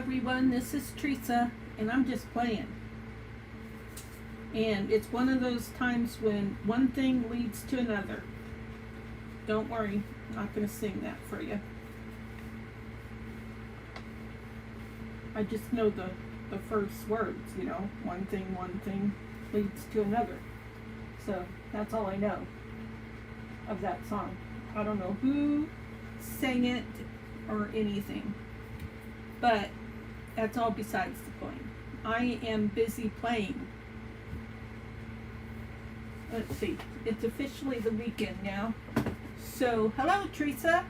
everyone, this is Theresa, and I'm just playing. And it's one of those times when one thing leads to another. Don't worry, I'm not going to sing that for you. I just know the first words, you know, one thing leads to another. So that's all I know of that song. I don't know who sang it or anything, but that's all besides the point. I am busy playing. Let's see, it's officially the weekend now. So hello, Theresa.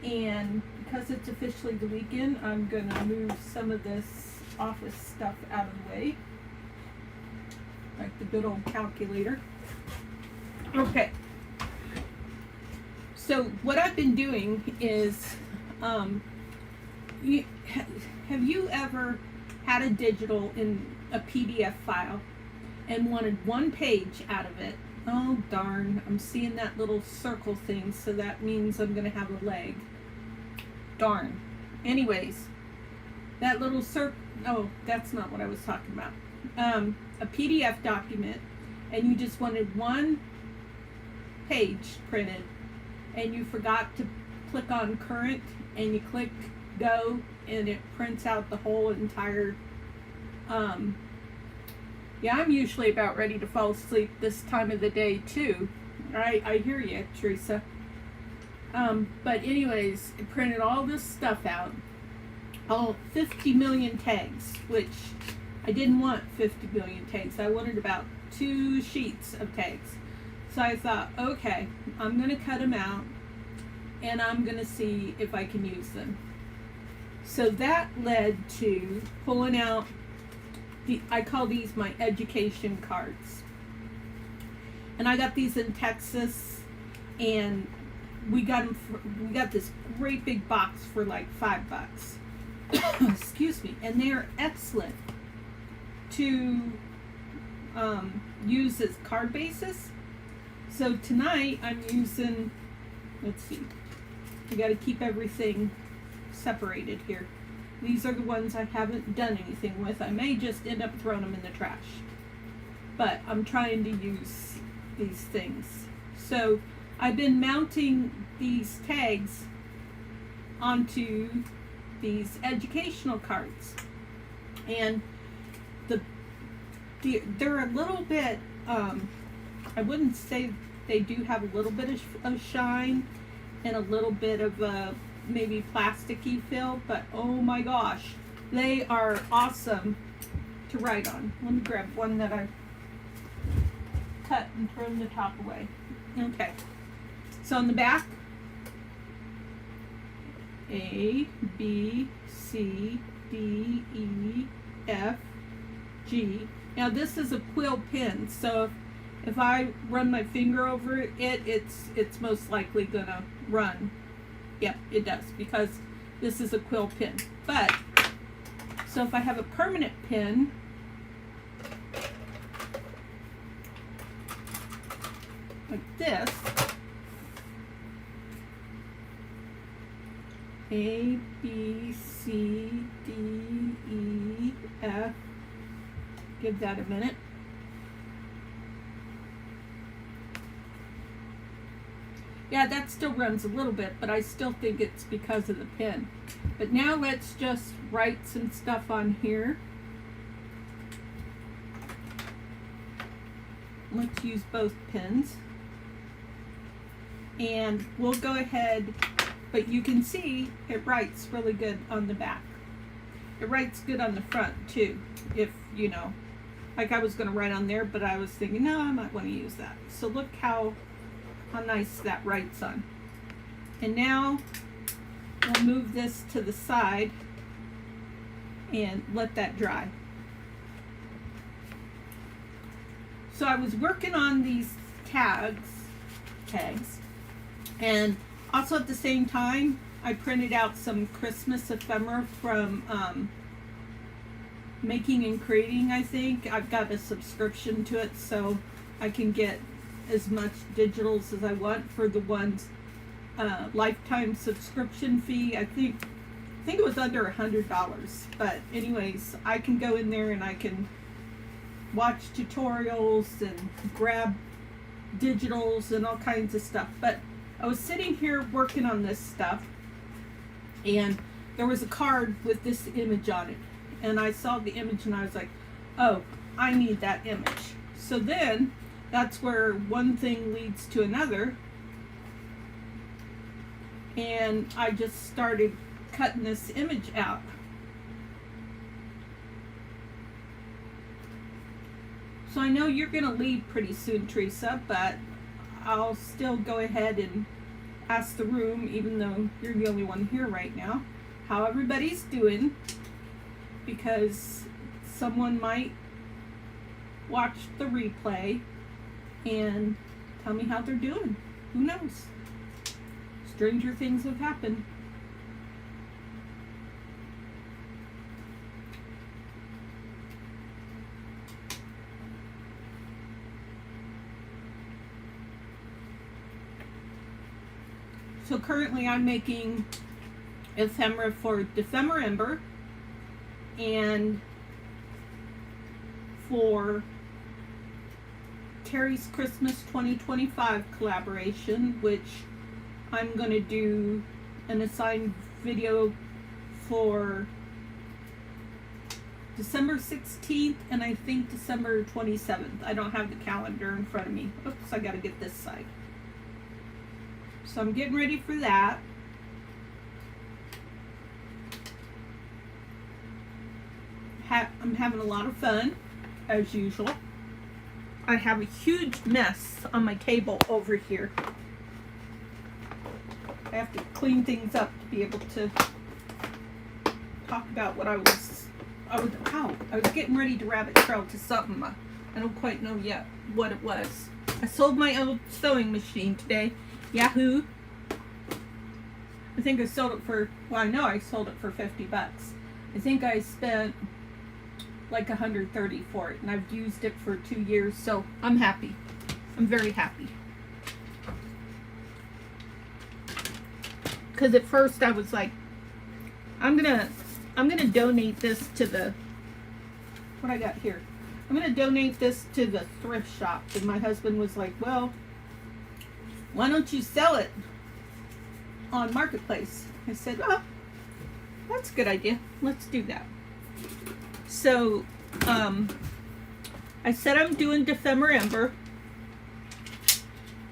And because it's officially the weekend, I'm gonna move some of this office stuff out of the way, like the good old calculator. Okay. So what I've been doing is, have you ever had a digital in a PDF file and wanted one page out of it? Oh darn, I'm seeing that little circle thing, so that means I'm gonna have a leg. Darn. Anyways, that little oh, that's not what I was talking about. A PDF document, and you just wanted one page printed, and you forgot to click on current, and you click go, and it prints out the whole entire, yeah, I'm usually about ready to fall asleep this time of the day too. I hear you, Theresa. But anyways, it printed all this stuff out, all 50 million tags, which I didn't want 50 million tags. I wanted about 2 sheets of tags. So I thought, okay, I'm going to cut them out, and I'm going to see if I can use them. So that led to pulling out, I call these my education cards. And I got these in Texas, and we got this great big box for like $5. Excuse me. And they are excellent to use as card bases. So tonight I'm using, let's see, I got to keep everything separated here. These are the ones I haven't done anything with. I may just end up throwing them in the trash, but I'm trying to use these things. So I've been mounting these tags onto these educational cards, and they're a little bit, I wouldn't say they do have a little bit of shine and a little bit of maybe plasticky feel, but oh my gosh, they are awesome to write on. Let me grab one that I cut and thrown the top away. Okay. So on the back, A, B, C, D, E, F, G. Now this is a quill pen, so if I run my finger over it, it's most likely gonna run. Yep, it does, because this is a quill pen. But, so if I have a permanent pen, like this, A, B, C, D, E, F, give that a minute. Yeah, that still runs a little bit, but I still think it's because of the pen. But now let's just write some stuff on here. Let's use both pens. And we'll go ahead, but you can see it writes really good on the back. It writes good on the front too, if, you know, like I was going to write on there, but I was thinking, no, I might want to use that. So look how nice that writes on. And now we'll move this to the side and let that dry. So I was working on these tags, and also at the same time I printed out some Christmas ephemera from Making and Creating. I think I've got a subscription to it, so I can get as much digitals as I want for the one's lifetime subscription fee. I think I think it was under $100. But anyways, I can go in there and I can watch tutorials and grab digitals and all kinds of stuff. But I was sitting here working on this stuff, and there was a card with this image on it, and I saw the image and I was like, oh, I need that image. So then that's where one thing leads to another, and I just started cutting this image out. So I know you're going to leave pretty soon, Theresa, but I'll still go ahead and ask the room, even though you're the only one here right now, how everybody's doing, because someone might watch the replay and tell me how they're doing. Who knows? Stranger things have happened. So currently I'm making ephemera for Epidemic and for Terry's Christmas 2025 collaboration, which I'm going to do an assigned video for December 16th and I think December 27th. I don't have the calendar in front of me. Oops, I got to get this side. So I'm getting ready for that. I'm having a lot of fun, as usual. I have a huge mess on my table over here. I have to clean things up to be able to talk about what I was getting ready to rabbit trail to something. I don't quite know yet what it was. I sold my old sewing machine today. Yahoo! I think I sold it for, well, I know I sold it for $50. I think I spent like $130 for it, and I've used it for 2 years, so I'm happy. I'm very happy. Because at first I was like, I'm gonna donate this to the, what I got here? I'm gonna donate this to the thrift shop, and my husband was like, well, why don't you sell it on Marketplace? I said, oh, that's a good idea. Let's do that. So, I said I'm doing Epidemic.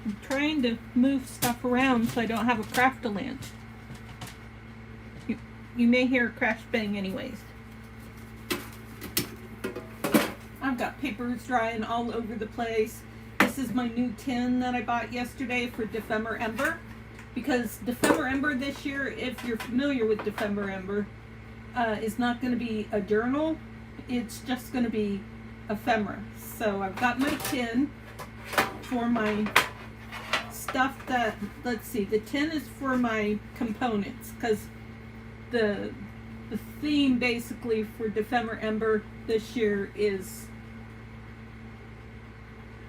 I'm trying to move stuff around so I don't have a craft-a-land. You may hear a crash bang anyways. I've got papers drying all over the place. This is my new tin that I bought yesterday for Epidemic, because Epidemic this year, if you're familiar with Epidemic, is not going to be a journal. It's just going to be ephemera. So I've got my tin for my stuff that, let's see, the tin is for my components, because the theme basically for Epidemic this year is,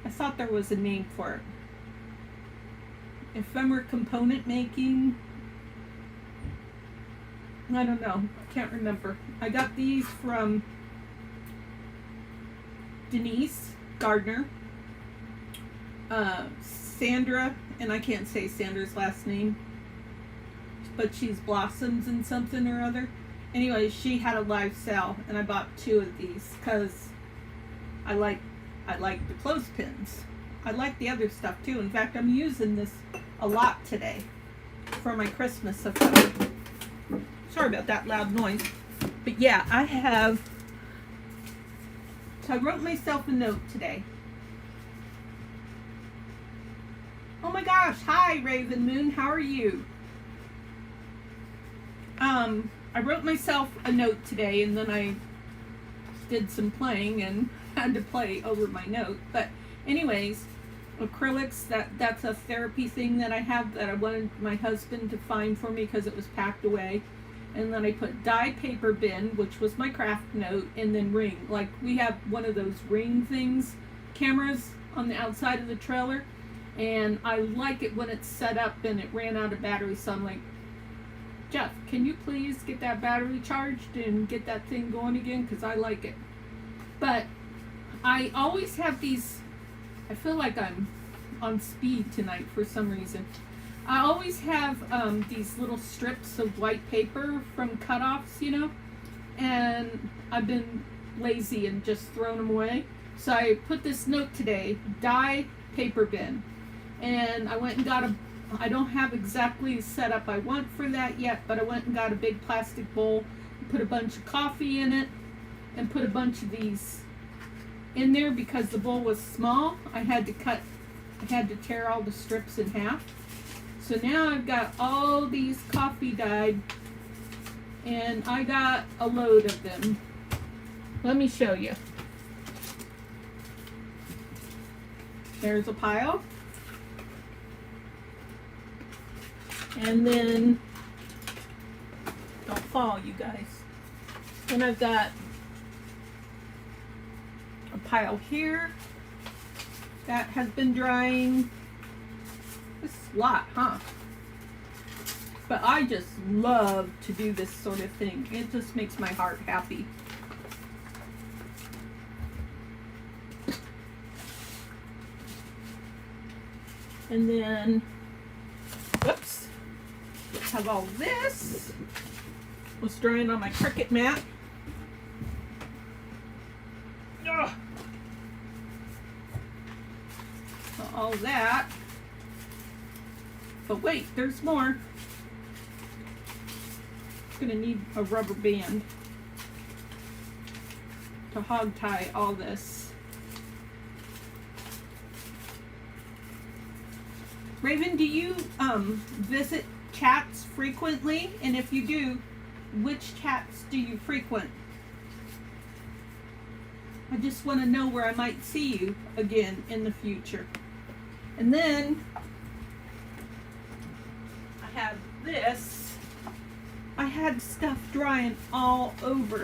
I thought there was a name for it. Ephemera component making. I don't know. I can't remember. I got these from Denise Gardner, Sandra, and I can't say Sandra's last name, but she's Blossoms and something or other. Anyway, she had a live sale, and I bought 2 of these because I like the clothespins. I like the other stuff too. In fact, I'm using this a lot today for my Christmas ephemera. Sorry about that loud noise. But yeah, so I wrote myself a note today. Oh my gosh, hi Raven Moon, how are you? I wrote myself a note today, and then I did some playing and had to play over my note. But anyways, acrylics, that's a therapy thing that I have that I wanted my husband to find for me because it was packed away. And then I put dye paper bin, which was my craft note, and then ring. Like, we have one of those ring things, cameras on the outside of the trailer, and I like it when it's set up and it ran out of battery, so I'm like, Jeff, can you please get that battery charged and get that thing going again? Because I like it. But I always have these, I feel like I'm on speed tonight for some reason. I always have these little strips of white paper from cutoffs, you know, and I've been lazy and just thrown them away. So I put this note today, die paper bin. And I went and got I don't have exactly the setup I want for that yet, but I went and got a big plastic bowl, put a bunch of coffee in it, and put a bunch of these in there because the bowl was small. I had to tear all the strips in half. So now I've got all these coffee dyed, and I got a load of them. Let me show you. There's a pile. And then, don't fall, you guys. Then I've got a pile here that has been drying. This is a lot, huh? But I just love to do this sort of thing. It just makes my heart happy. And then, whoops, have all this. Was drying on my Cricut mat. Ugh. So all that. But wait, there's more. Gonna need a rubber band to hog tie all this. Raven, do you visit chats frequently? And if you do, which chats do you frequent? I just want to know where I might see you again in the future. And then I have this. I had stuff drying all over.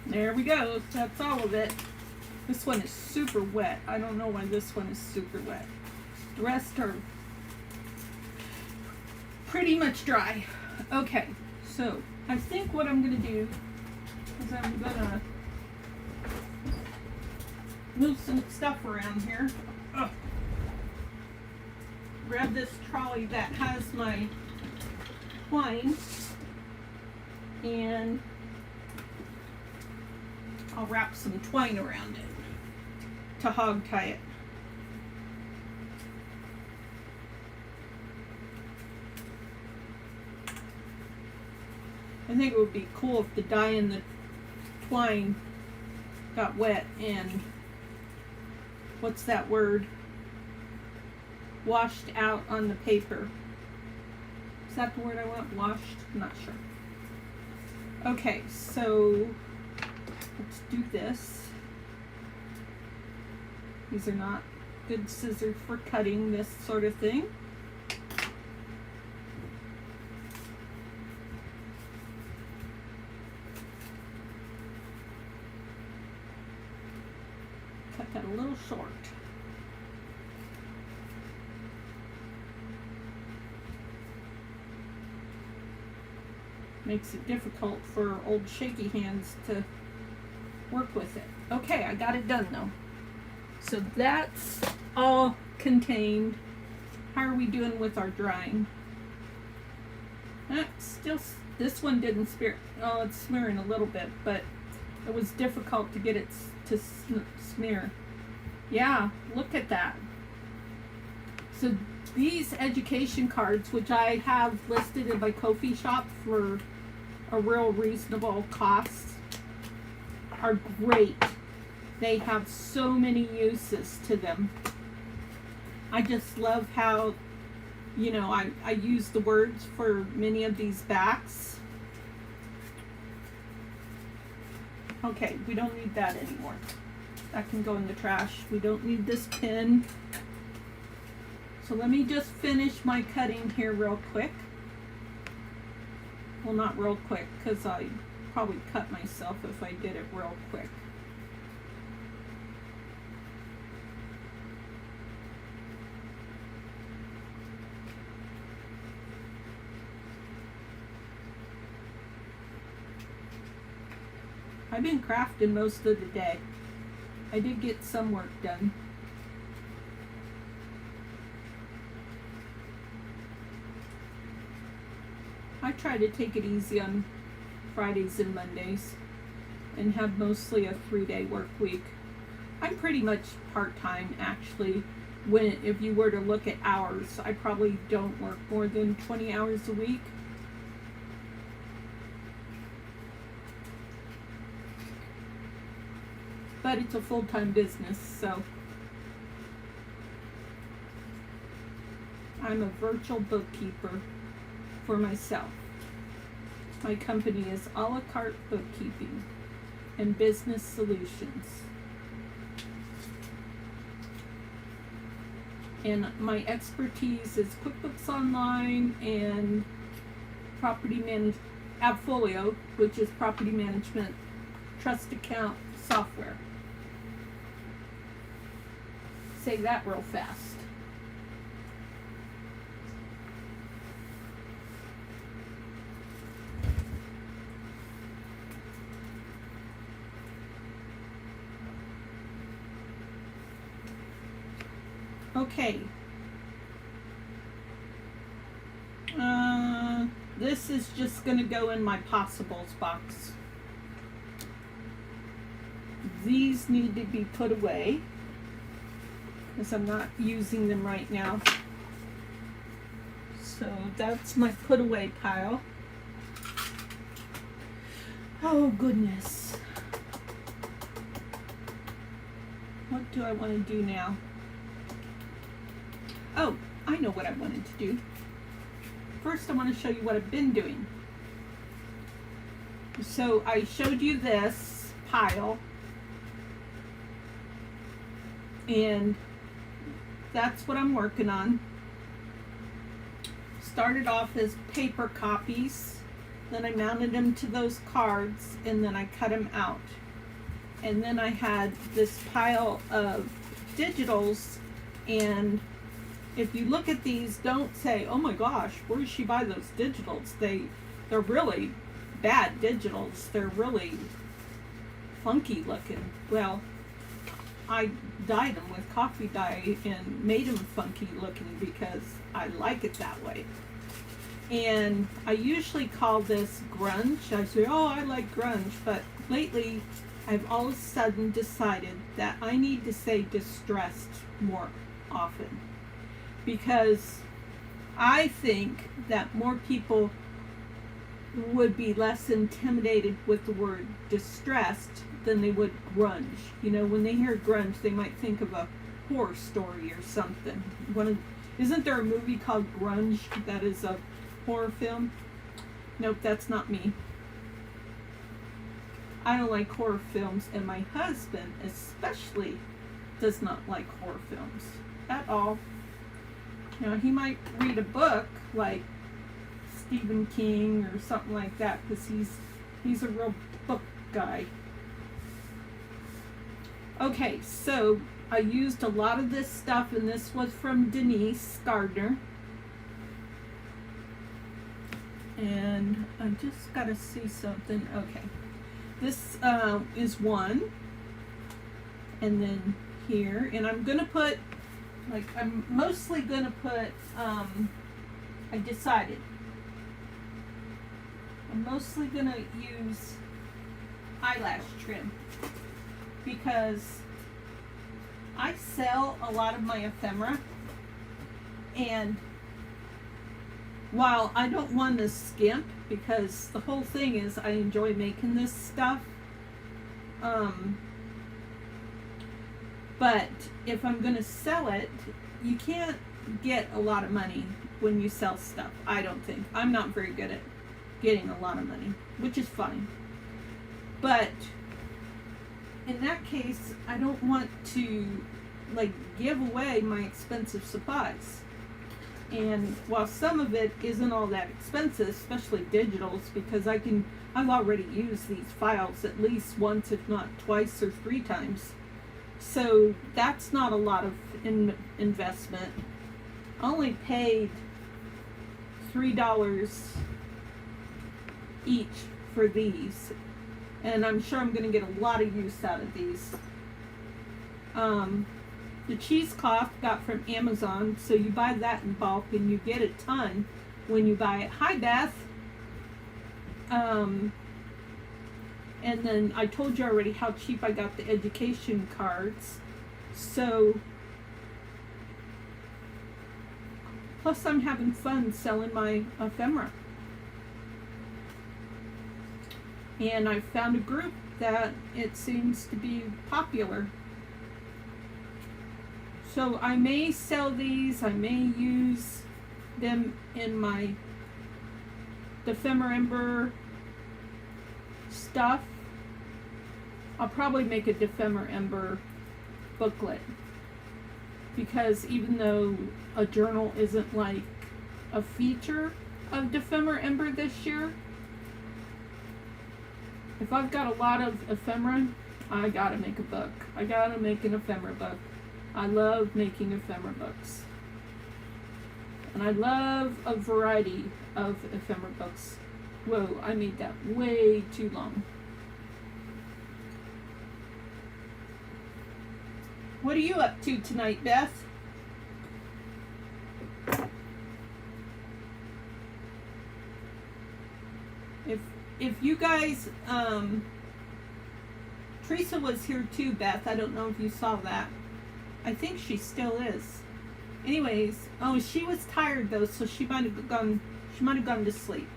There we go. That's all of it. This one is super wet. I don't know why this one is super wet. The rest are pretty much dry. Okay, so I think what I'm going to do is I'm going to move some stuff around here. Ugh. Grab this trolley that has my twine, and I'll wrap some twine around it to hog tie it. I think it would be cool if the dye in the twine got wet and, what's that word, washed out on the paper. Is that the word I want? Washed? I'm not sure. Okay, so let's do this. These are not good scissors for cutting this sort of thing. Cut that a little short. Makes it difficult for old shaky hands to work with it. Okay, I got it done though. So that's all contained. How are we doing with our drying? Still, this one didn't smear. Oh, it's smearing a little bit, but it was difficult to get it to smear. Yeah, look at that. So these education cards, which I have listed in my Ko-fi shop for a real reasonable cost, are great. They have so many uses to them. I just love how, you know, I use the words for many of these backs. Okay, we don't need that anymore. That can go in the trash. We don't need this pin. So let me just finish my cutting here real quick. Well, not real quick, because I'd probably cut myself if I did it real quick. I've been crafting most of the day. I did get some work done. I try to take it easy on Fridays and Mondays and have mostly a 3-day work week. I'm pretty much part-time actually. If you were to look at hours, I probably don't work more than 20 hours a week. But it's a full-time business, so I'm a virtual bookkeeper for myself. My company is a la carte bookkeeping and business solutions. And my expertise is QuickBooks Online and Appfolio, which is property management trust account software. Say that real fast. Okay. This is just going to go in my possibles box. These need to be put away because I'm not using them right now. So that's my put away pile. Oh goodness. What do I want to do now? Oh, I know what I wanted to do. First, I want to show you what I've been doing. So I showed you this pile, and that's what I'm working on. Started off as paper copies, then I mounted them to those cards, and then I cut them out. And then I had this pile of digitals, and if you look at these, don't say, oh my gosh, where did she buy those digitals? They're really bad digitals. They're really funky looking. Well, I dyed them with coffee dye and made them funky looking because I like it that way. And I usually call this grunge. I say, oh, I like grunge. But lately, I've all of a sudden decided that I need to say distressed more often. Because I think that more people would be less intimidated with the word distressed than they would grunge. You know, when they hear grunge, they might think of a horror story or something. Isn't there a movie called Grunge that is a horror film? Nope, that's not me. I don't like horror films, and my husband especially does not like horror films at all. Now, he might read a book like Stephen King or something like that because he's a real book guy. Okay, so I used a lot of this stuff, and this was from Denise Gardner. And I just got to see something. Okay, this is one, and then here, and I'm going to put, I'm mostly going to put, I decided, I'm mostly going to use eyelash trim because I sell a lot of my ephemera, and while I don't want to skimp, because the whole thing is I enjoy making this stuff, but if I'm going to sell it, you can't get a lot of money when you sell stuff, I don't think. I'm not very good at getting a lot of money, which is fine. But in that case, I don't want to like give away my expensive supplies. And while some of it isn't all that expensive, especially digitals, because I've already used these files at least once, if not twice or 3 times. So that's not a lot of investment. I only paid $3 each for these, and I'm sure I'm going to get a lot of use out of these. The cheesecloth got from Amazon, so you buy that in bulk and you get a ton when you buy it. Hi, Beth. And then I told you already how cheap I got the education cards. So, plus I'm having fun selling my ephemera. And I found a group that it seems to be popular. So I may sell these, I may use them in my ephemera stuff. I'll probably make a ephemera booklet, because even though a journal isn't like a feature of ephemera this year, if I've got a lot of ephemera, I gotta make a book. I gotta make an ephemera book. I love making ephemera books. And I love a variety of ephemera books. Whoa, I made that way too long. What are you up to tonight, Beth? If you guys, Theresa was here too, Beth. I don't know if you saw that. I think she still is. Anyways, oh, she was tired though, so she might have gone to sleep.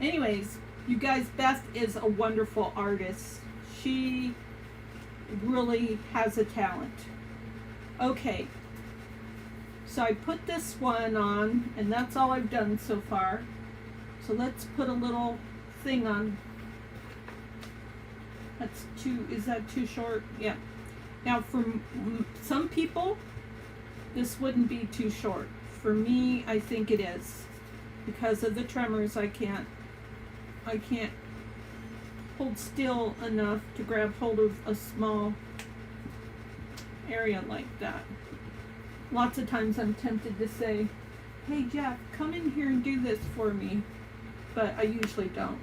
Anyways, you guys, Beth is a wonderful artist. She really has a talent. Okay, so I put this one on, and that's all I've done so far. So let's put a little thing on. Is that too short? Yeah. Now, for some people, this wouldn't be too short. For me, I think it is. Because of the tremors, I can't hold still enough to grab hold of a small area like that. Lots of times I'm tempted to say, hey Jeff, come in here and do this for me. But I usually don't.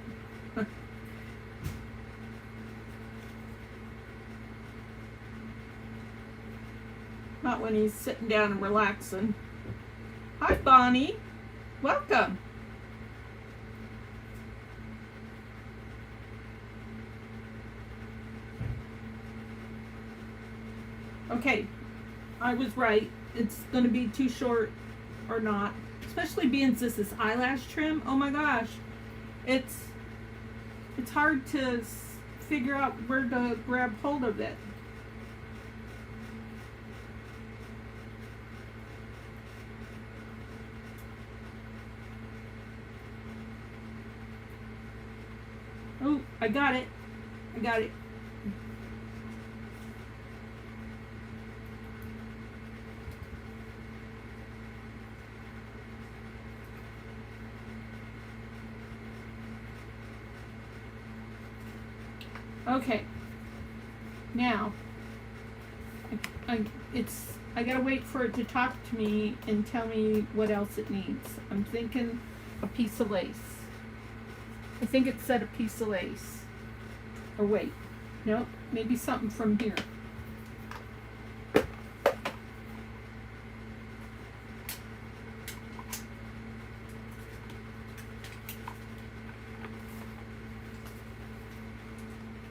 Not when he's sitting down and relaxing. Hi, Bonnie. Welcome. Okay, I was right. It's going to be too short or not. Especially being this is eyelash trim. Oh my gosh. It's hard to figure out where to grab hold of it. Oh, I got it. I got it. Okay. Now, I gotta wait for it to talk to me and tell me what else it needs. I'm thinking a piece of lace. I think it said a piece of lace. Or wait, nope, maybe something from here.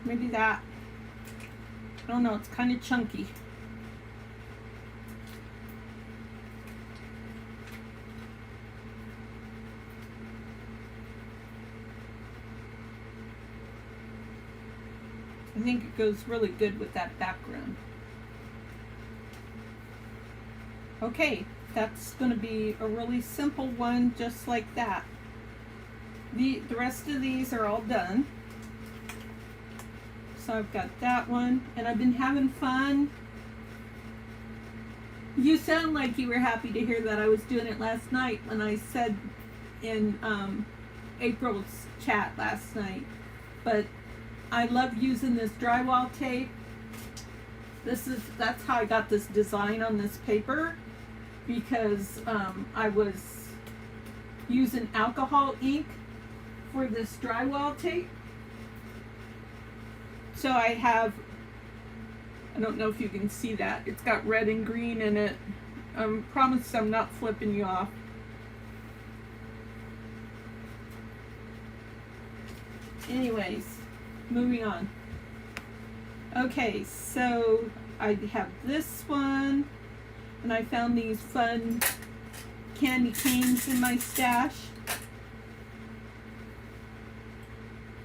Maybe that. I don't know, it's kind of chunky. I think it goes really good with that background. Okay, that's going to be a really simple one, just like that. The rest of these are all done. So I've got that one, and I've been having fun. You sound like you were happy to hear that I was doing it last night when I said in April's chat last night. But I love using this drywall tape. That's how I got this design on this paper, because I was using alcohol ink for this drywall tape. So I have, I don't know if you can see that, it's got red and green in it. I promise I'm not flipping you off. Anyways, moving on. Okay, so I have this one, and I found these fun candy canes in my stash.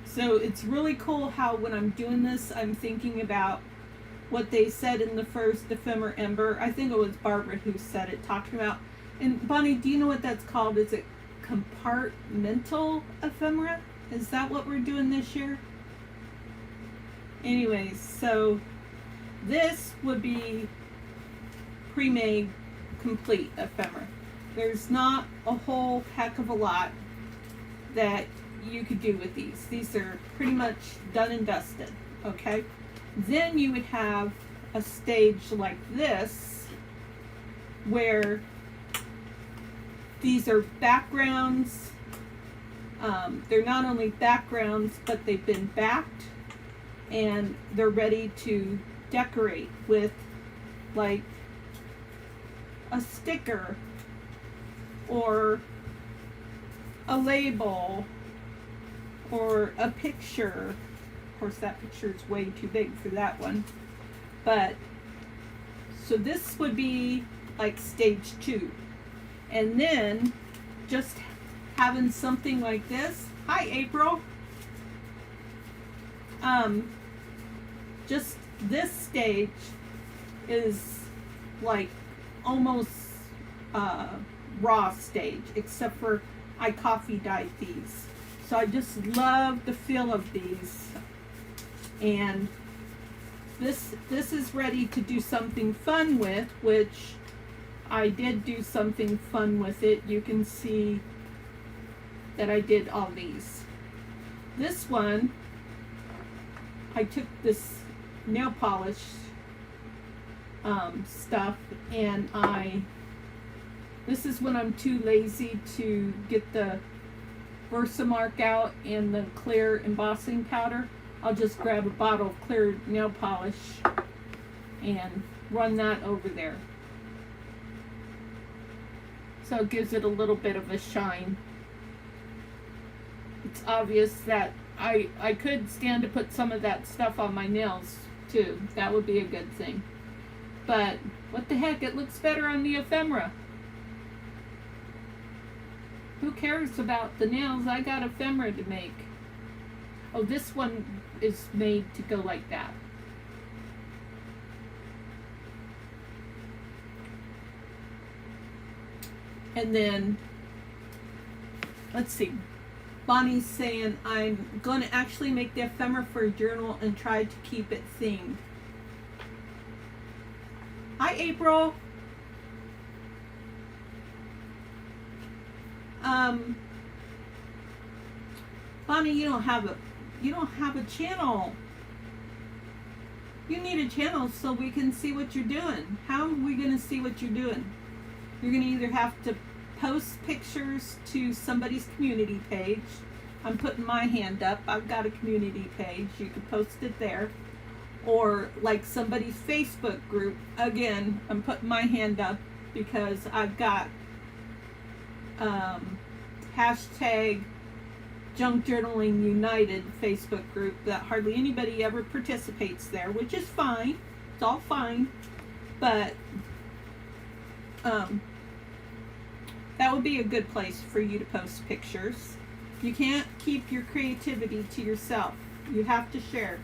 So it's really cool how when I'm doing this, I'm thinking about what they said in the first Ephemer Ember. I think it was Barbara who said it, talking about, and Bonnie, do you know what that's called? Is it compartmental ephemera? Is that what we're doing this year? Anyways, so this would be pre-made complete ephemera. There's not a whole heck of a lot that you could do with these. These are pretty much done and dusted, okay? Then you would have a stage like this where these are backgrounds. They're not only backgrounds, but they've been backed and they're ready to decorate with, like, a sticker or a label or a picture. Of course, that picture is way too big for that one. But so this would be like stage 2, and then just having something like this. Hi, April. Just this stage is like almost raw stage, except for I coffee dyed these. So I just love the feel of these. And this is ready to do something fun with, which I did do something fun with it. You can see that I did all these. This one, I took this nail polish stuff, and this is when I'm too lazy to get the Versamark out and the clear embossing powder. I'll just grab a bottle of clear nail polish and run that over there. So it gives it a little bit of a shine. It's obvious that I could stand to put some of that stuff on my nails too. That would be a good thing. But what the heck, it looks better on the ephemera. Who cares about the nails? I got ephemera to make. Oh, this one is made to go like that. And then, let's see. Bonnie's saying, I'm going to actually make the ephemera for a journal and try to keep it themed. Hi, April. Bonnie, you don't have a channel. You need a channel so we can see what you're doing. How are we going to see what you're doing? You're going to either have to post pictures to somebody's community page. I'm putting my hand up. I've got a community page. You can post it there. Or like somebody's Facebook group. Again, I'm putting my hand up because I've got hashtag Junk Journaling United Facebook group that hardly anybody ever participates there, which is fine. It's all fine. But that would be a good place for you to post pictures. You can't keep your creativity to yourself. You have to share.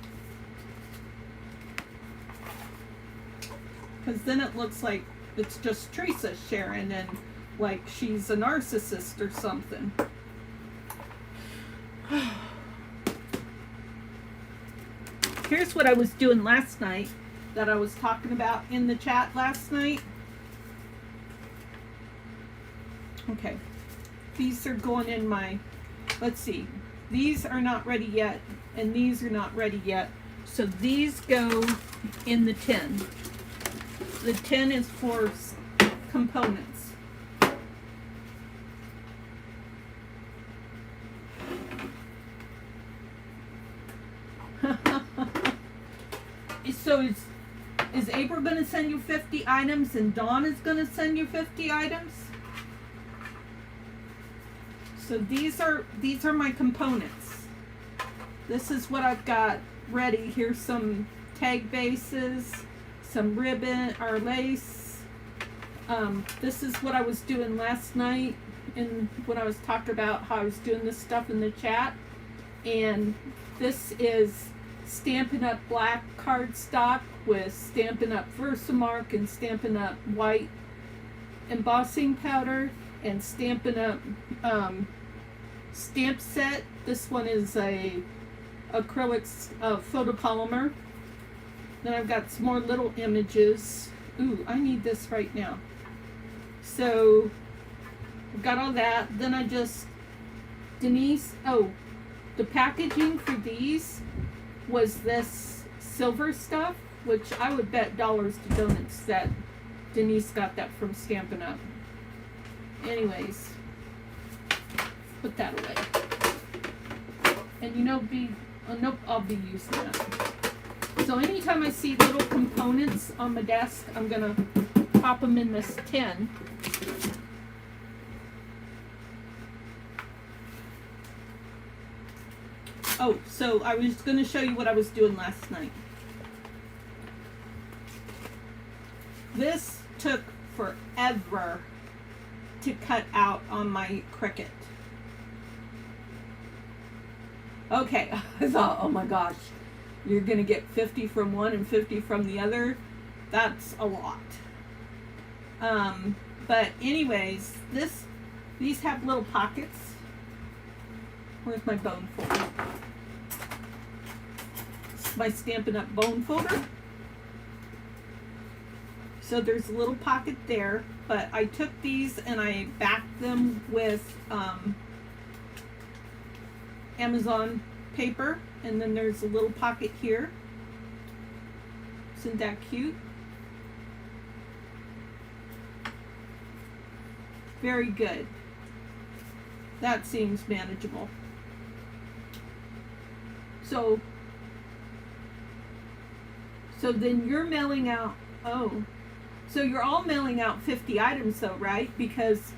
Because then it looks like it's just Theresa sharing and like she's a narcissist or something. Here's what I was doing last night that I was talking about in the chat last night. Okay, these are going in my, let's see, these are not ready yet, and these are not ready yet. So these go in the tin. The tin is for components. So is April going to send you 50 items and Dawn is going to send you 50 items? So these are my components. This is what I've got ready. Here's some tag bases, some ribbon or lace. This is what I was doing last night, and when I was talking about how I was doing this stuff in the chat. And this is Stampin' Up! Black cardstock with Stampin' Up! Versamark and Stampin' Up! White embossing powder and Stampin' Up! Stamp set. This one is a acrylics photopolymer. Then I've got some more little images. Ooh, I need this right now. So I've got all that. Then I just, Denise, oh, the packaging for these was this silver stuff, which I would bet dollars to donuts that Denise got that from Stampin' Up. Anyways, put that away. And you know, nope, I'll be using that. So anytime I see little components on my desk, I'm gonna pop them in this tin. Oh, so I was gonna show you what I was doing last night. This took forever to cut out on my Cricut. Okay, I thought, oh my gosh, you're gonna get 50 from one and 50 from the other. That's a lot. But anyways, these have little pockets. Where's my bone folder? My Stampin' Up! Bone folder. So there's a little pocket there, but I took these and I backed them with Amazon paper, and then there's a little pocket here. Isn't that cute? Very good. That seems manageable. So then you're mailing out, so you're all mailing out 50 items though, right? Because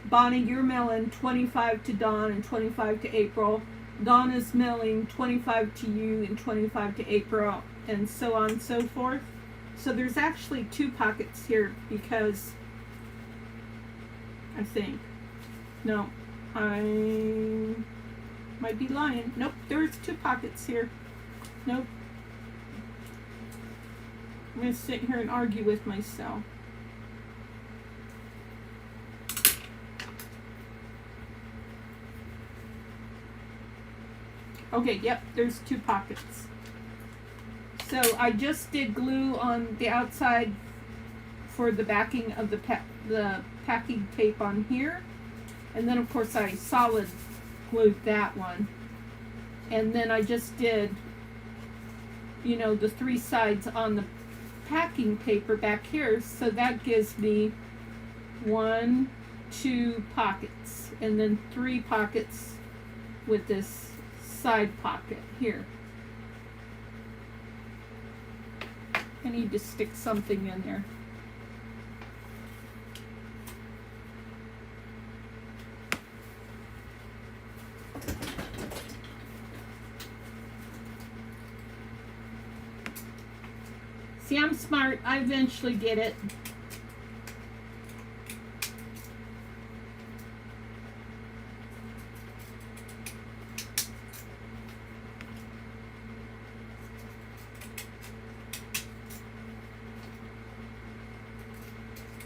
Bonnie, you're mailing 25 to Dawn and 25 to April. Dawn is mailing 25 to you and 25 to April, and so on and so forth. So there's actually two pockets here because I think, no, I might be lying. Nope, there's two pockets here. Nope. I'm going to sit here and argue with myself. Okay, yep, there's two pockets. So I just did glue on the outside for the backing of the packing tape on here. And then of course I solid glued that one. And then I just did, you know, the three sides on the packing paper back here. So that gives me 1, 2 pockets. And then 3 pockets with this side pocket here. I need to stick something in there. See, I'm smart. I eventually get it.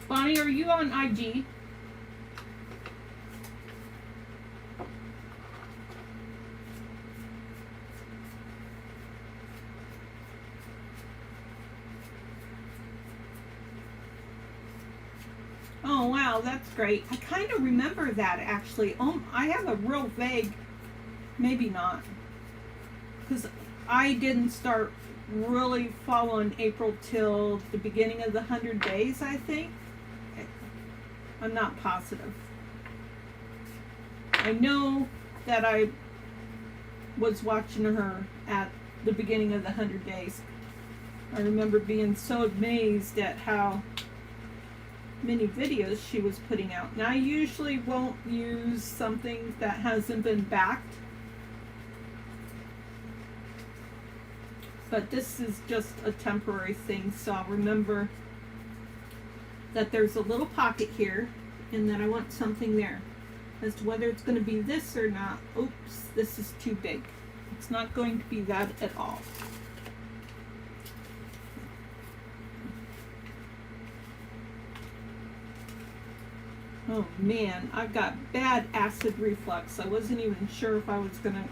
Bonnie, are you on IG? Oh, wow, that's great. I kind of remember that, actually. Oh, I have a real vague, maybe not, because I didn't start really following April till the beginning of the 100 days, I think. I'm not positive. I know that I was watching her at the beginning of the 100 days. I remember being so amazed at how many videos she was putting out. Now, I usually won't use something that hasn't been backed, but this is just a temporary thing, so I'll remember that there's a little pocket here and that I want something there. As to whether it's going to be this or not, oops, this is too big. It's not going to be that at all. Oh man, I've got bad acid reflux. I wasn't even sure if I was gonna...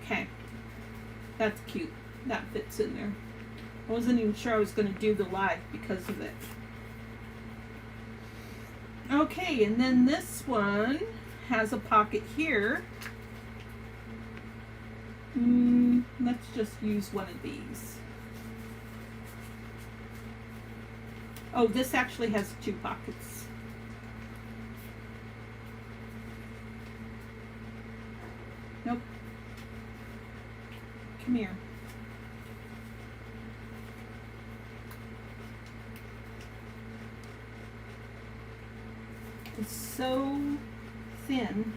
Okay, that's cute. That fits in there. I wasn't even sure I was gonna do the live because of it. Okay, and then this one has a pocket here. Let's just use one of these. Oh, this actually has 2 pockets. Nope. Come here. It's so thin.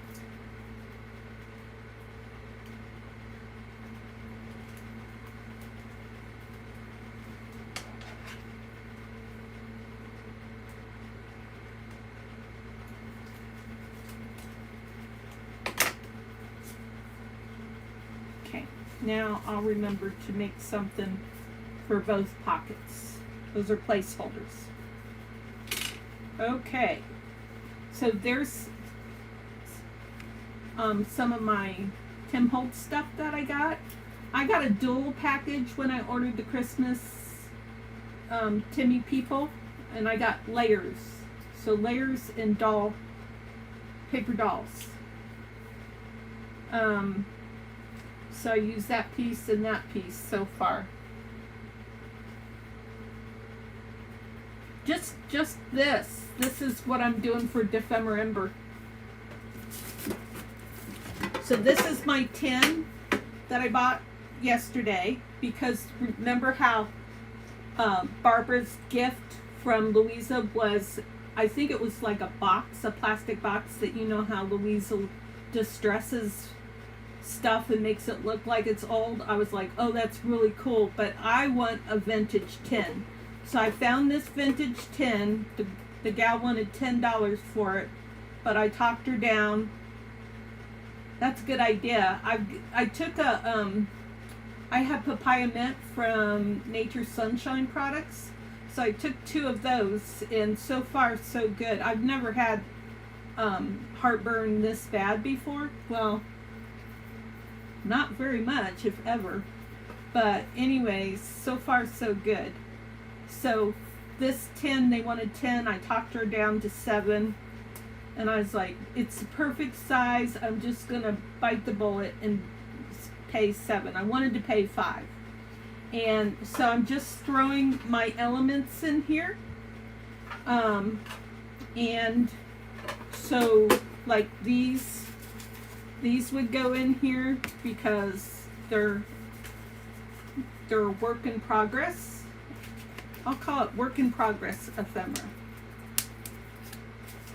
Okay, now I'll remember to make something for both pockets. Those are placeholders. Okay. So there's some of my Tim Holtz stuff that I got. I got a dual package when I ordered the Christmas Timmy people, and I got layers. So layers and paper dolls. So I use that piece and that piece so far. Just this. This is what I'm doing for Epidemic. So this is my tin that I bought yesterday, because remember how Barbara's gift from Louisa was, I think it was like a box, a plastic box that, you know how Louisa distresses stuff and makes it look like it's old. I was like, oh, that's really cool, but I want a vintage tin. So I found this vintage tin. The gal wanted $10 for it, but I talked her down. That's a good idea. I took I have papaya mint from Nature's Sunshine Products. So I took 2 of those, and so far so good. I've never had heartburn this bad before. Well, not very much, if ever. But anyways, so far so good. So this 10, they wanted 10. I talked her down to 7. And I was like, it's the perfect size. I'm just going to bite the bullet and pay 7. I wanted to pay 5. And so I'm just throwing my elements in here. And so like these would go in here because they're work in progress. I'll call it work in progress ephemera.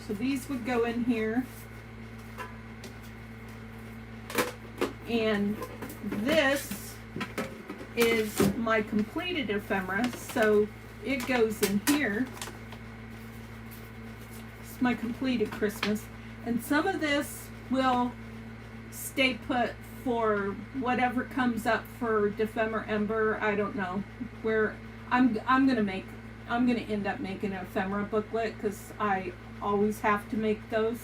So these would go in here. And this is my completed ephemera, so it goes in here. It's my completed Christmas. And some of this will stay put for whatever comes up for Ephemer Ember. I don't know where I'm gonna end up making an ephemera booklet, because I always have to make those.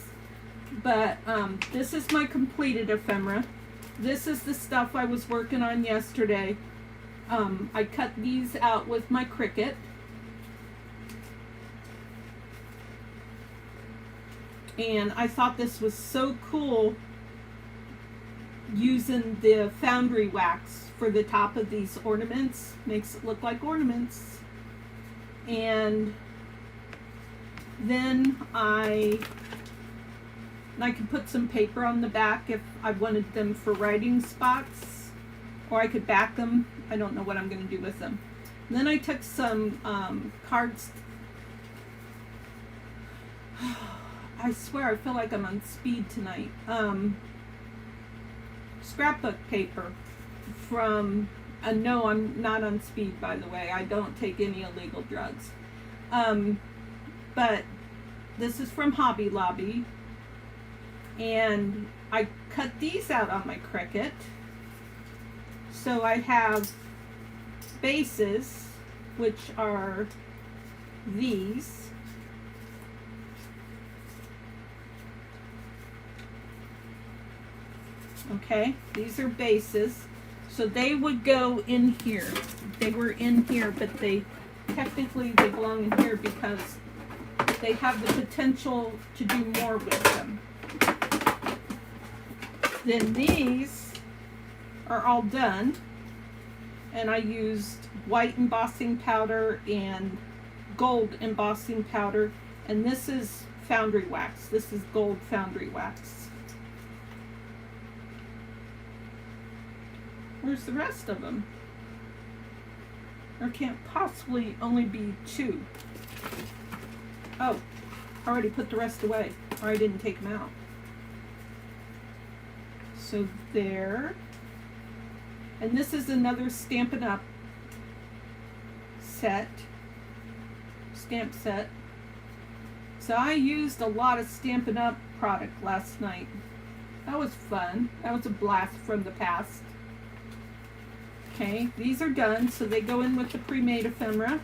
But this is my completed ephemera. This is the stuff I was working on yesterday. I cut these out with my Cricut. And I thought this was so cool, using the foundry wax for the top of these ornaments. Makes it look like ornaments. And then I could put some paper on the back if I wanted them for writing spots, or I could back them. I don't know what I'm going to do with them. And then I took some cards. I swear I feel like I'm on speed tonight. Scrapbook paper from, no, I'm not on speed, by the way. I don't take any illegal drugs. But this is from Hobby Lobby. And I cut these out on my Cricut. So I have bases, which are these. Okay, these are bases. So they would go in here. They were in here, but technically they belong in here because they have the potential to do more with them. Then these are all done, and I used white embossing powder and gold embossing powder, and this is foundry wax. This is gold foundry wax. Where's the rest of them? There can't possibly only be 2. Oh, I already put the rest away, or I didn't take them out. So there. And this is another Stampin' Up! Stamp set. So I used a lot of Stampin' Up! Product last night. That was fun. That was a blast from the past. Okay, these are done, so they go in with the pre-made ephemera.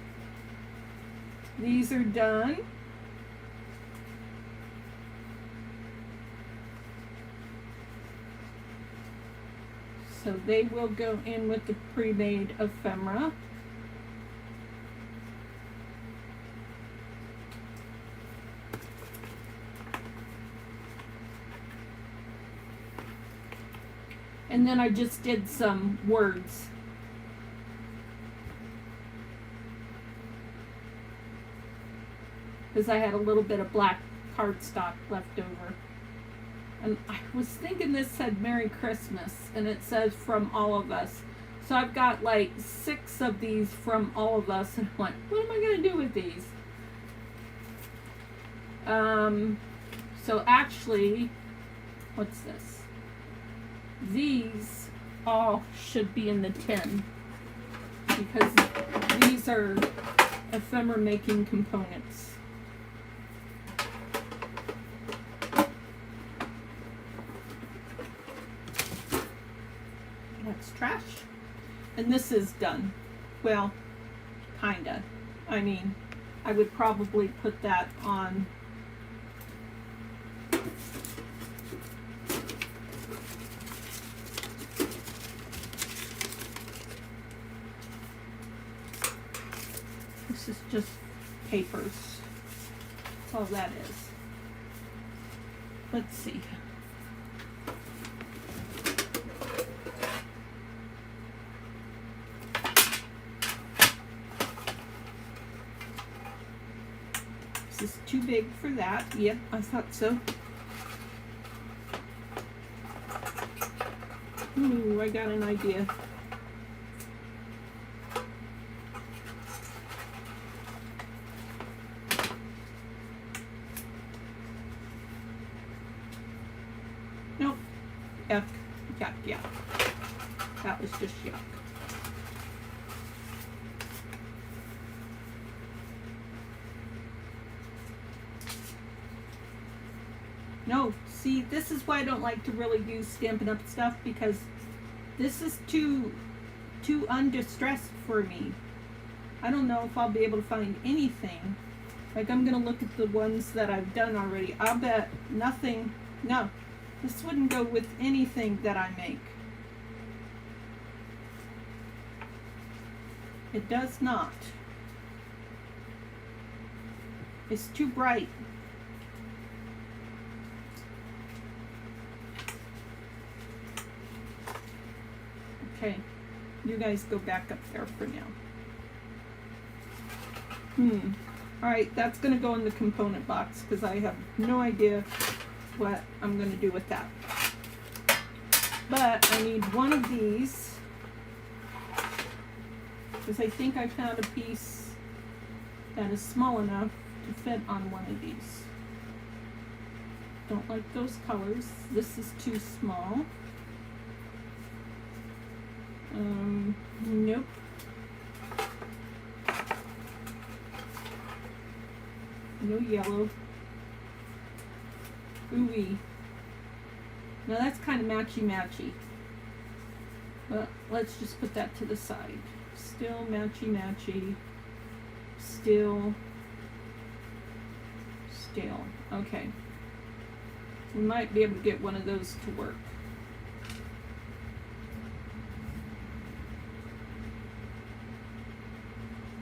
These are done. So they will go in with the pre-made ephemera. And then I just did some words. Because I had a little bit of black cardstock left over. And I was thinking this said Merry Christmas, and it says from all of us. So I've got like 6 of these from all of us, and I'm like, what am I going to do with these? So actually, what's this? These all should be in the tin, because these are ephemera making components. That's trash. And this is done. Well, kinda. I mean, I would probably put that on. This is just papers. That's all that is. Let's see. This is too big for that. Yep, I thought so. Ooh, I got an idea. Nope. Yuck. Yuck, yuck. That was just yuck. No, see, this is why I don't like to really use Stampin' Up! Stuff, because this is too undistressed for me. I don't know if I'll be able to find anything. Like, I'm going to look at the ones that I've done already. I'll bet nothing. No, this wouldn't go with anything that I make. It does not. It's too bright. You guys go back up there for now. Alright, that's going to go in the component box because I have no idea what I'm going to do with that. But I need one of these because I think I found a piece that is small enough to fit on one of these. Don't like those colors. This is too small. Nope. No yellow. Ooh-wee. Now that's kind of matchy-matchy. But let's just put that to the side. Still matchy-matchy. Still. Okay. We might be able to get one of those to work.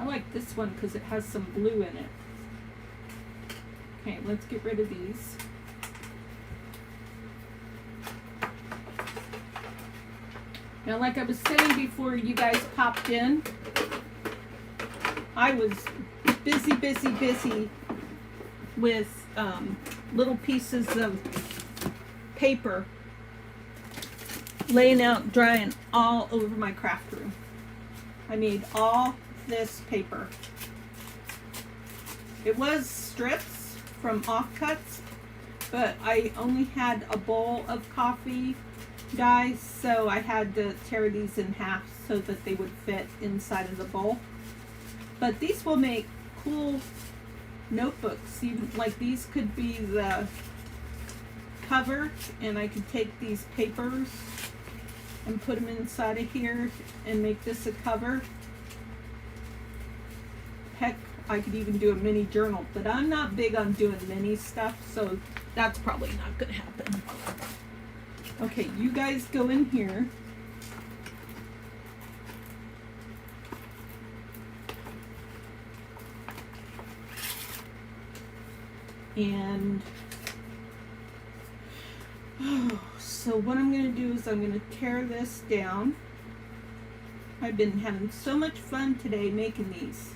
I like this one because it has some blue in it. Okay, let's get rid of these. Now, like I was saying before you guys popped in, I was busy with little pieces of paper laying out, drying all over my craft room. I need all this paper. It was strips from offcuts, but I only had a bowl of coffee dyes, so I had to tear these in half so that they would fit inside of the bowl. But these will make cool notebooks. Even like these could be the cover, and I could take these papers and put them inside of here and make this a cover. Heck, I could even do a mini journal, but I'm not big on doing mini stuff, so that's probably not going to happen. Okay, you guys go in here. And so what I'm going to do is I'm going to tear this down. I've been having so much fun today making these.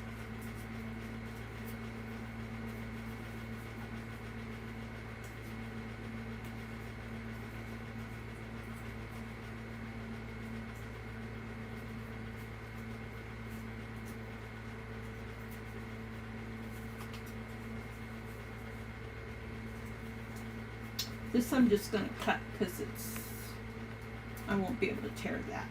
This I'm just going to cut because I won't be able to tear that.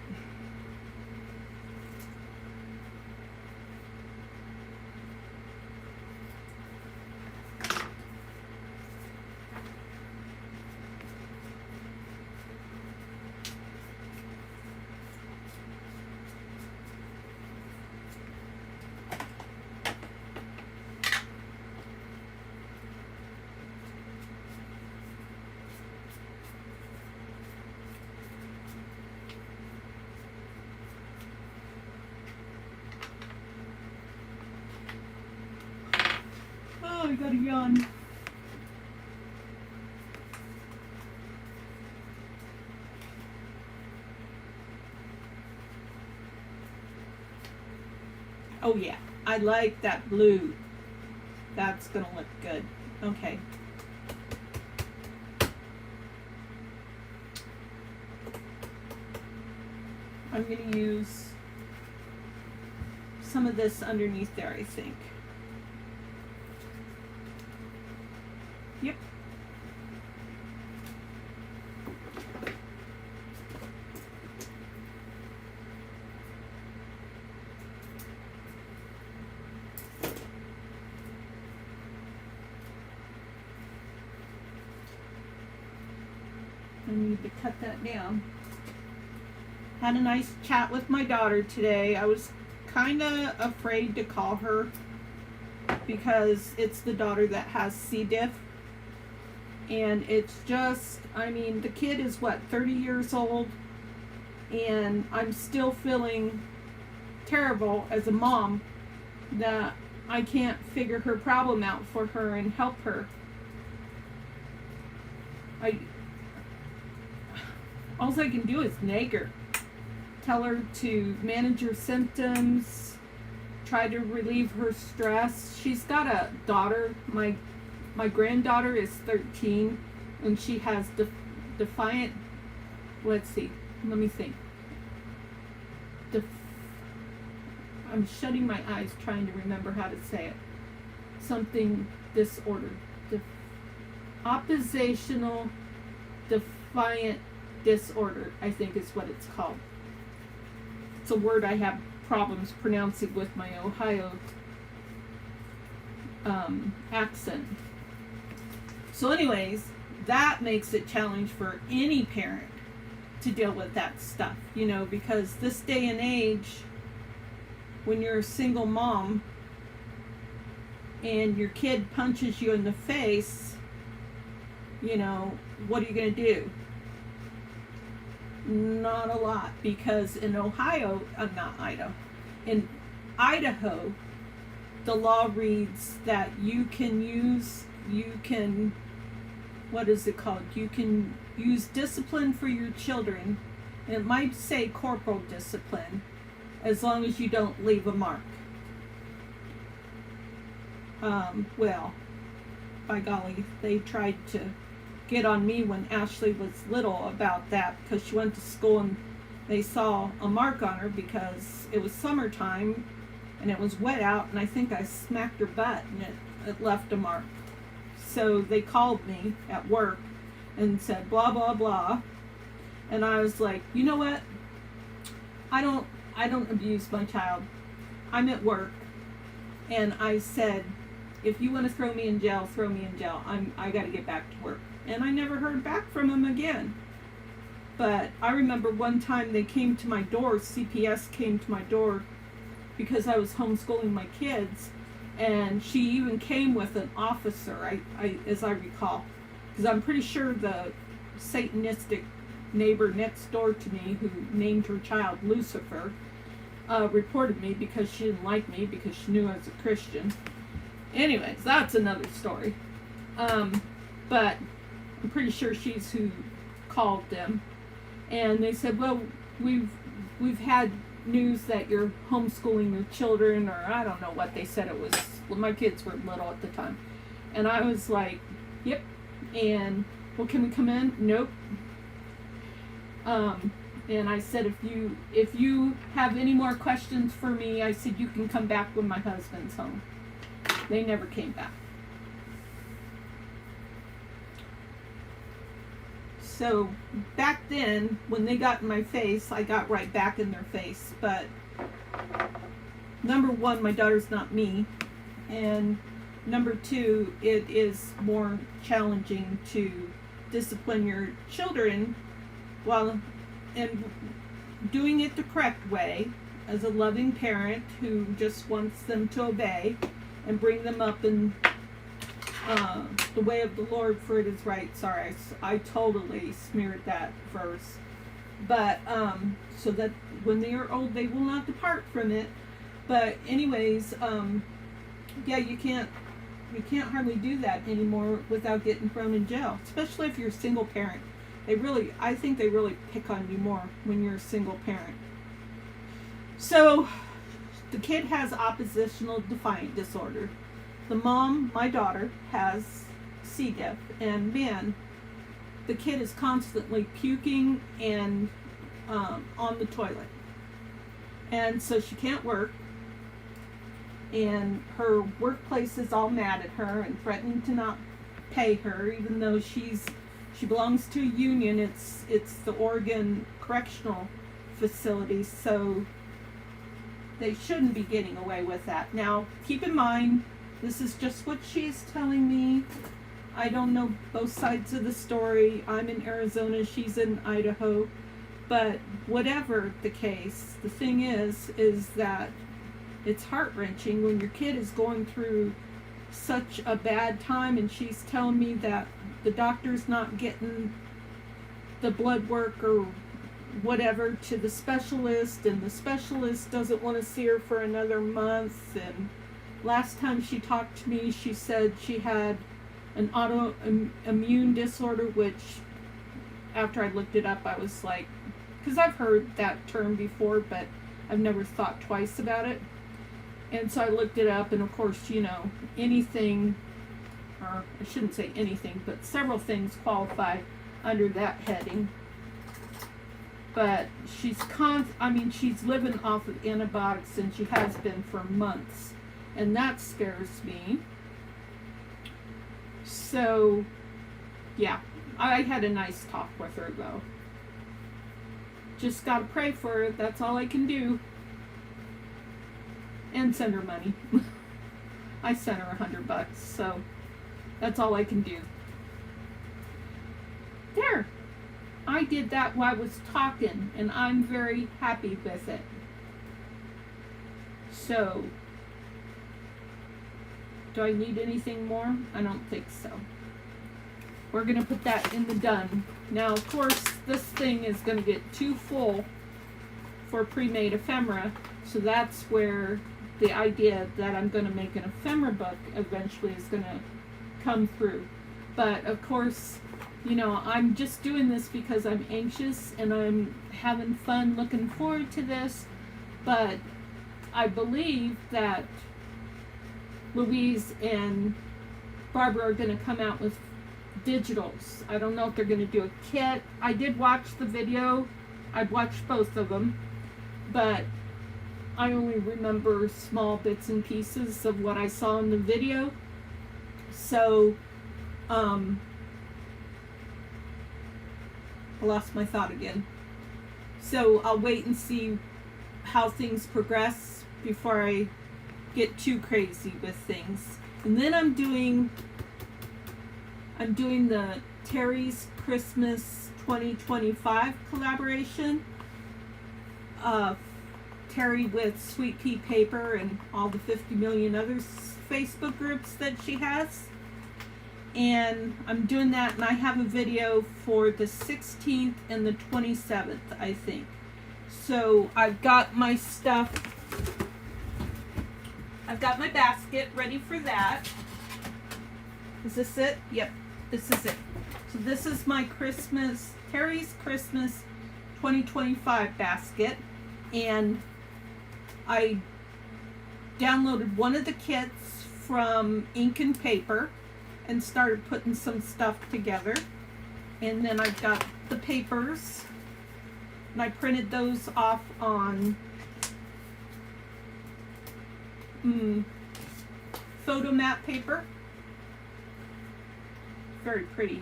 I got a yawn. Oh yeah, I like that blue. That's gonna look good. Okay. I'm gonna use some of this underneath there, I think. Yep. I need to cut that down. Had a nice chat with my daughter today. I was kind of afraid to call her because it's the daughter that has C. diff. And it's just, I mean, the kid is what, 30 years old, and I'm still feeling terrible as a mom that I can't figure her problem out for her and help her. All I can do is nag her. tell her to manage her symptoms, try to relieve her stress. She's got a daughter. My granddaughter is 13, and she has defiant, let's see, let me think. I'm shutting my eyes trying to remember how to say it. Something disorder. Oppositional defiant disorder, I think is what it's called. It's a word I have problems pronouncing with my Ohio accent. So anyways, that makes it challenge for any parent to deal with that stuff, you know, because this day and age, when you're a single mom and your kid punches you in the face, you know, what are you going to do? Not a lot, because in Ohio, in Idaho, the law reads that you can, what is it called? You can use discipline for your children, and it might say corporal discipline, as long as you don't leave a mark. Well, by golly, they tried to get on me when Ashley was little about that, because she went to school and they saw a mark on her because it was summertime and it was wet out, and I think I smacked her butt and it left a mark. So they called me at work and said blah blah blah, and I was like, you know what, I don't abuse my child. I'm at work, and I said, if you want to throw me in jail, throw me in jail. I got to get back to work. And I never heard back from him again. But I remember one time they came to my door, CPS came to my door because I was homeschooling my kids, and she even came with an officer, as I recall, because I'm pretty sure the Satanistic neighbor next door to me, who named her child Lucifer, reported me because she didn't like me because she knew I was a Christian. Anyways, that's another story. But I'm pretty sure she's who called them, and they said, well, we've had news that you're homeschooling your children, or I don't know what they said it was. Well, my kids were little at the time, and I was like, yep. And well, can we come in? Nope. And I said, if you have any more questions for me, I said, you can come back when my husband's home. They never came back. So back then, when they got in my face, I got right back in their face. But number one, my daughter's not me. And number two, it is more challenging to discipline your children while and doing it the correct way, as a loving parent who just wants them to obey and bring them up in the way of the Lord, for it is right. Sorry, I totally smeared that verse. But so that when they are old, they will not depart from it. But anyways, yeah, you can't hardly do that anymore without getting thrown in jail, especially if you're a single parent. I think they really pick on you more when you're a single parent. So the kid has oppositional defiant disorder. The mom, my daughter, has C. diff, and man, the kid is constantly puking and on the toilet. And so she can't work, and her workplace is all mad at her and threatening to not pay her, even though she belongs to a union. It's the Oregon Correctional Facility, so they shouldn't be getting away with that. Now, keep in mind, this is just what she's telling me. I don't know both sides of the story. I'm in Arizona, she's in Idaho. But whatever the case, the thing is that it's heart-wrenching when your kid is going through such a bad time, and she's telling me that the doctor's not getting the blood work or whatever to the specialist, and the specialist doesn't want to see her for another month. And last time she talked to me, she said she had an autoimmune disorder, which after I looked it up, I was like because I've heard that term before, but I've never thought twice about it. And so I looked it up, and of course, you know, anything, or I shouldn't say anything, but several things qualify under that heading. But she's she's living off of antibiotics, and she has been for months, and that scares me. So, yeah, I had a nice talk with her, though. Just gotta pray for her. That's all I can do. And send her money. I sent her $100, so that's all I can do. There. I did that while I was talking, and I'm very happy with it. So, do I need anything more? I don't think so. We're going to put that in the done. Now, of course, this thing is going to get too full for pre-made ephemera, so that's where the idea that I'm going to make an ephemera book eventually is going to come through. But, of course, you know, I'm just doing this because I'm anxious and I'm having fun looking forward to this. But I believe that Louise and Barbara are going to come out with digitals. I don't know if they're going to do a kit. I did watch the video. I've watched both of them. But I only remember small bits and pieces of what I saw in the video. So, I lost my thought again. So I'll wait and see how things progress before I get too crazy with things. And then I'm doing the Terry's Christmas 2025 collaboration. Terry with Sweet Pea Paper and all the 50 million other Facebook groups that she has. And I'm doing that, and I have a video for the 16th and the 27th, I think. So I've got my stuff. I've got my basket ready for that. Is this it? Yep, this is it. So this is my Terry's Christmas 2025 basket. And I downloaded one of the kits from Ink and Paper and started putting some stuff together. And then I've got the papers, and I printed those off on photo mat paper. Very pretty.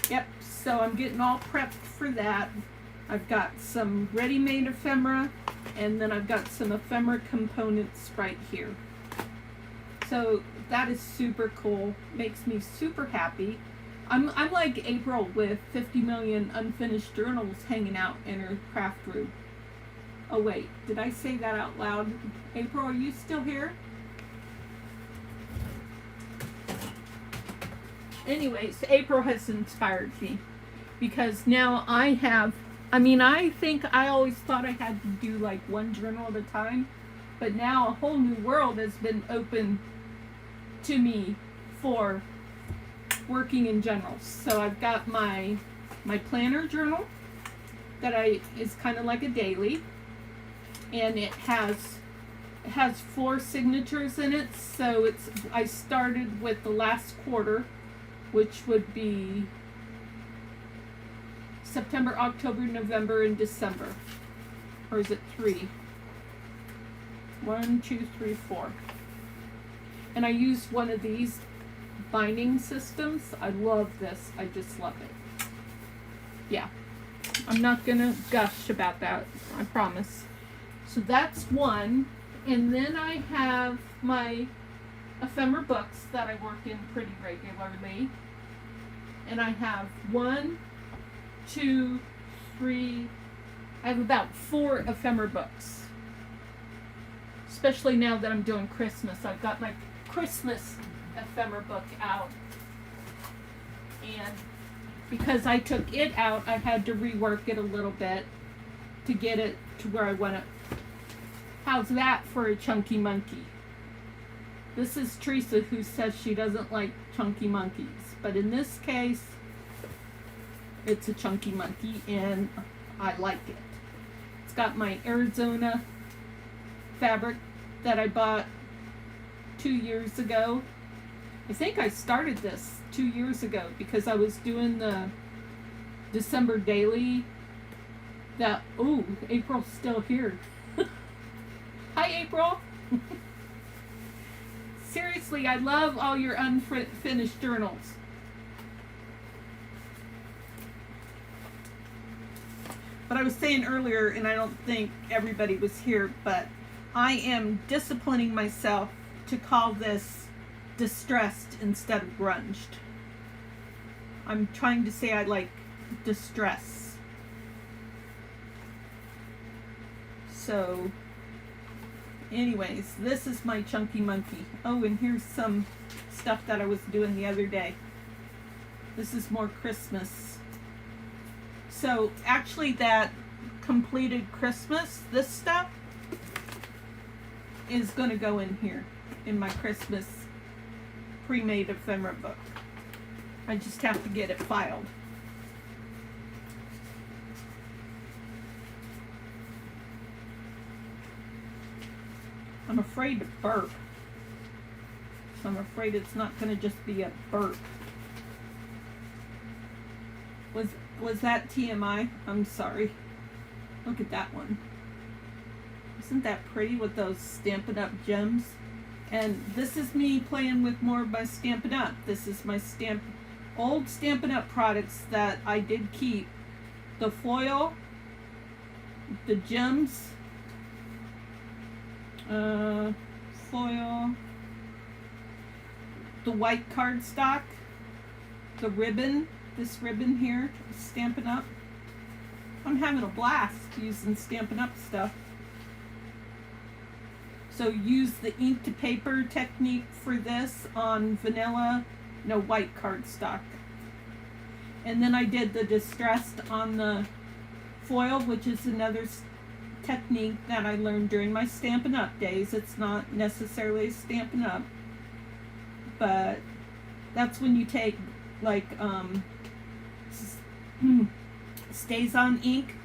Yep, so I'm getting all prepped for that. I've got some ready-made ephemera, and then I've got some ephemera components right here. So that is super cool. Makes me super happy. I'm like April with 50 million unfinished journals hanging out in her craft room. Oh wait, did I say that out loud? April, are you still here? Anyways, April has inspired me because now I think I always thought I had to do like one journal at a time, but now a whole new world has been open to me for working in general. So I've got my planner journal that is kind of like a daily, and it has 4 signatures in it. So I started with the last quarter, which would be September, October, November, and December. Or is it 3? 1, 2, 3, 4. And I use one of these binding systems. I love this. I just love it. Yeah. I'm not going to gush about that. I promise. So that's one. And then I have my ephemera books that I work in pretty regularly. And I have 1, 2, 3. I have about 4 ephemera books. Especially now that I'm doing Christmas. I've got my Christmas ephemera book out. And because I took it out, I had to rework it a little bit to get it to where I want it. How's that for a chunky monkey? This is Theresa, who says she doesn't like chunky monkeys. But in this case, it's a chunky monkey. And I like it. It's got my Arizona fabric that I bought 2 years ago. I think I started this 2 years ago because I was doing the December daily. April's still here. Hi, April. Seriously, I love all your unfinished journals. But I was saying earlier, and I don't think everybody was here, but I am disciplining myself to call this distressed instead of grunged. I'm trying to say I like distress. So, anyways, this is my chunky monkey. Oh, and here's some stuff that I was doing the other day. This is more Christmas. So actually that completed Christmas, this stuff is going to go in here in my Christmas pre-made ephemera book. I just have to get it filed. I'm afraid to burp. So I'm afraid it's not going to just be a burp. Was that TMI? I'm sorry. Look at that one. Isn't that pretty with those Stampin' Up! Gems? And this is me playing with more of my Stampin' Up! This is my old Stampin' Up! Products that I did keep. The foil, the gems, foil, the white cardstock, the ribbon. This ribbon here, Stampin' Up. I'm having a blast using Stampin' Up! Stuff. So use the ink to paper technique for this on white cardstock. And then I did the distressed on the foil, which is another technique that I learned during my Stampin' Up! Days. It's not necessarily Stampin' Up!, but that's when you take like stays on ink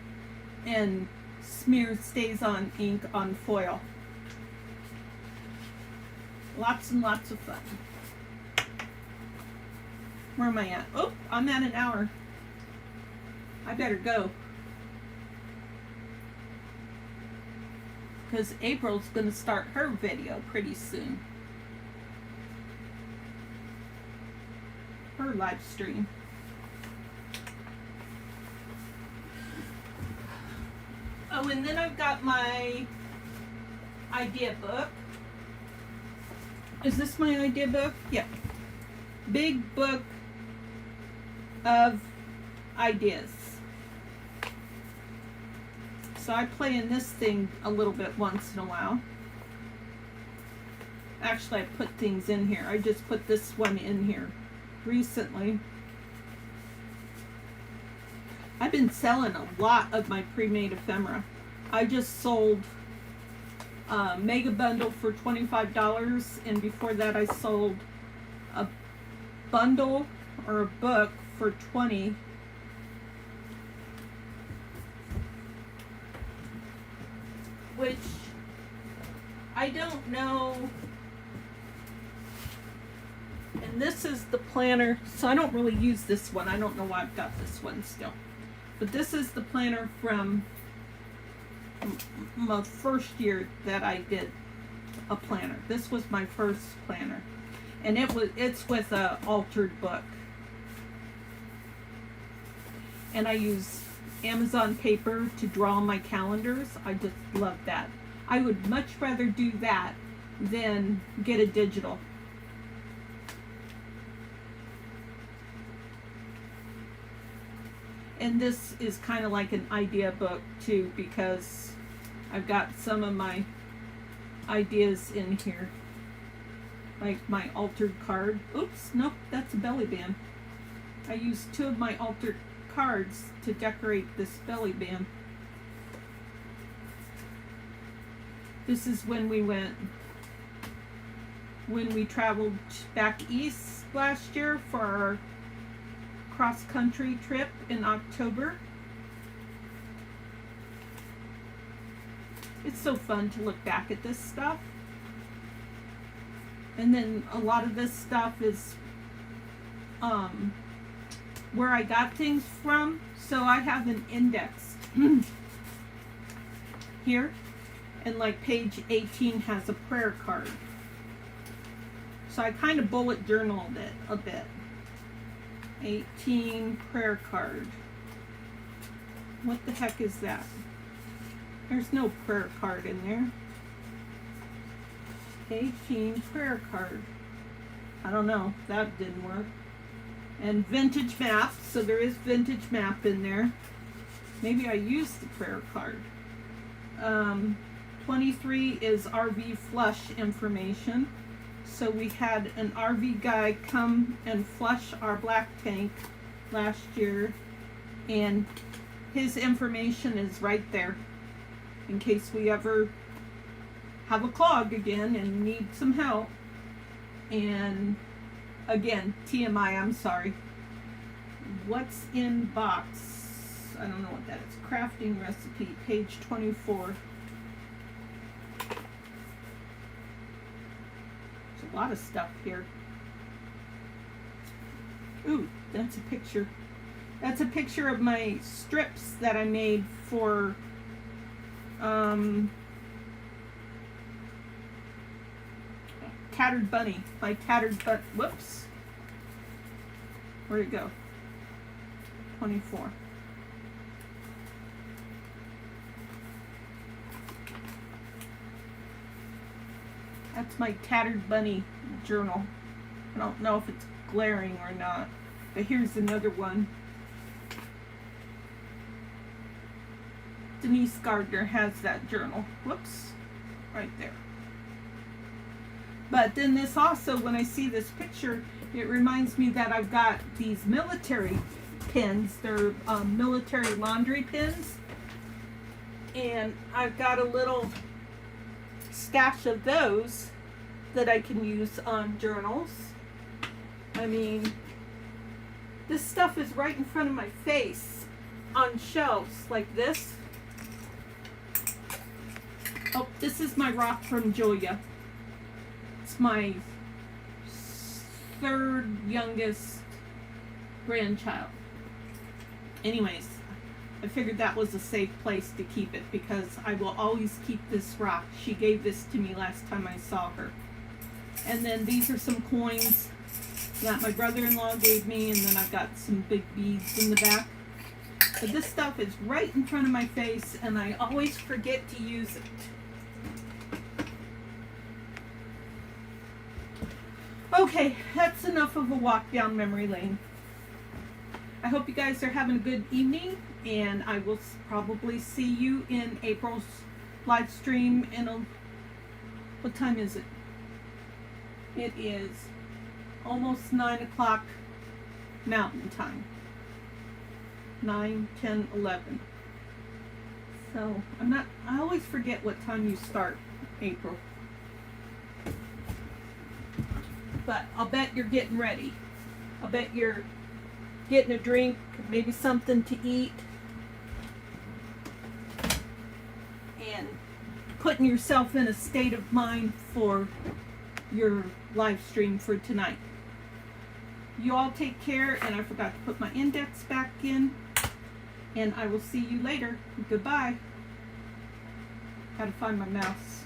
and smear stays on ink on foil. Lots and lots of fun. Where am I at? Oh, I'm at an hour. I better go. Because April's going to start her video pretty soon. Her live stream. Oh, and then I've got my idea book. Is this my idea book? Yeah. Big book of ideas. So I play in this thing a little bit once in a while. Actually, I put things in here. I just put this one in here recently. I've been selling a lot of my pre-made ephemera. I just sold a mega bundle for $25, and before that I sold a bundle or a book for $20. Which I don't know. And this is the planner, so I don't really use this one. I don't know why I've got this one still. But this is the planner from my first year that I did a planner. This was my first planner. And it's with a altered book. And I use Amazon paper to draw my calendars. I just love that. I would much rather do that than get a digital. And this is kind of like an idea book too, because I've got some of my ideas in here. Like my altered card. Oops, nope, that's a belly band. I used 2 of my altered cards to decorate this belly band. This is when we traveled back east last year for our cross-country trip in October. It's so fun to look back at this stuff. And then a lot of this stuff is where I got things from. So I have an index here, and like page 18 has a prayer card. So I kind of bullet journaled it a bit. 18 prayer card. What the heck is that? There's no prayer card in there. 18 prayer card. I don't know. That didn't work. And vintage map. So there is vintage map in there. Maybe I used the prayer card. 23 is RV flush information. So we had an RV guy come and flush our black tank last year. And his information is right there in case we ever have a clog again and need some help. And again, TMI, I'm sorry. What's in box? I don't know what that is. Crafting recipe, page 24. There's a lot of stuff here. Ooh, that's a picture. That's a picture of my strips that I made for Tattered Bunny. My Tattered Bunny. Whoops. Where'd it go? 24. That's my Tattered Bunny journal. I don't know if it's glaring or not, but here's another one. Denise Gardner has that journal. Whoops. Right there. But then this also, when I see this picture, it reminds me that I've got these military pins. They're military laundry pins. And I've got a little stash of those that I can use on journals. I mean, this stuff is right in front of my face on shelves like this. Oh, this is my rock from Julia. It's my third youngest grandchild. Anyways, I figured that was a safe place to keep it because I will always keep this rock. She gave this to me last time I saw her. And then these are some coins that my brother-in-law gave me, and then I've got some big beads in the back. But this stuff is right in front of my face, and I always forget to use it. Okay, that's enough of a walk down memory lane. I hope you guys are having a good evening, and I will probably see you in April's live stream in a... What time is it? It is almost 9 o'clock Mountain Time. 9, 10, 11. So, I always forget what time you start, April. But I'll bet you're getting ready. I'll bet you're getting a drink, maybe something to eat, and putting yourself in a state of mind for your live stream for tonight. You all take care, and I forgot to put my index back in, and I will see you later. Goodbye. Gotta find my mouse.